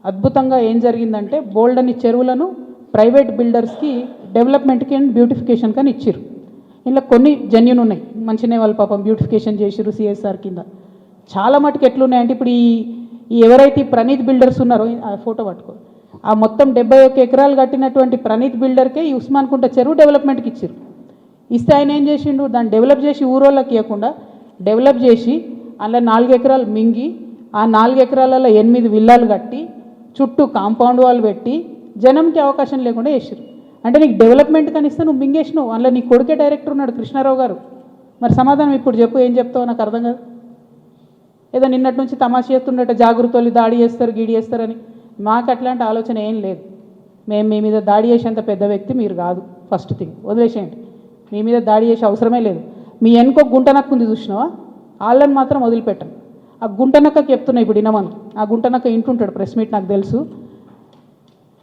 అద్భుతంగా ఏం జరిగిందంటే బోల్డ్ అని చెరువులను ప్రైవేట్ బిల్డర్స్కి డెవలప్మెంట్కి అండ్ బ్యూటిఫికేషన్ కానీ ఇచ్చారు. ఇలా కొన్ని జెన్యున్ ఉన్నాయి, మంచినే వాళ్ళు పాపం బ్యూటిఫికేషన్ చేసిరు సిఎస్ఆర్ కింద. చాలా మటుకు ఎట్లున్నాయంటే ఇప్పుడు ఈ ఎవరైతే ప్రణీత్ బిల్డర్స్ ఉన్నారో ఆ ఫోటో పట్టుకో, ఆ మొత్తం 71 ఎకరాలు కట్టినటువంటి ప్రణీత్ బిల్డర్కే ఈ ఉస్మాన్ కుంట చెరువు డెవలప్మెంట్కి ఇచ్చారు. ఇస్తే ఆయన ఏం చేసిండు, దాన్ని డెవలప్ చేసి ఊరోళ్ళకి ఇవ్వకుండా డెవలప్ చేసి అందులో 4 ఎకరాలు మింగి ఆ 4 ఎకరాలలో 8 విల్లాలు కట్టి చుట్టూ కాంపౌండ్ వాళ్ళు పెట్టి జనంకి అవకాశం లేకుండా చేసారు. అంటే నీకు డెవలప్మెంట్ కనిస్తే నువ్వు మింగేసినావు. అందులో నీ కొడుకే డైరెక్టర్ ఉన్నాడు కృష్ణారావు గారు. మరి సమాధానం ఇప్పుడు చెప్పు, ఏం చెప్తావు నాకు అర్థం కాదు. ఏదో నిన్నటి నుంచి తమాషా చేస్తుండట, జాగృతలు దాడి చేస్తారు గీడి చేస్తారని. మాకు అట్లాంటి ఆలోచన ఏం లేదు. మేము మీ మీద దాడి చేసేంత పెద్ద వ్యక్తి మీరు కాదు. ఫస్ట్ థింగ్ వదిలేసేయండి, మీ మీద దాడి చేసే అవసరమే లేదు. మీ వెనుక గుంటనక్క ఉంది చూసినావా, వాళ్ళని మాత్రం వదిలిపెట్టండి. ఆ గుంటనక్కకి చెప్తున్నా ఇప్పుడు వినమను. ఆ గుంటనక్క ఇంటుంటాడు ప్రెస్ మీట్ నాకు తెలుసు.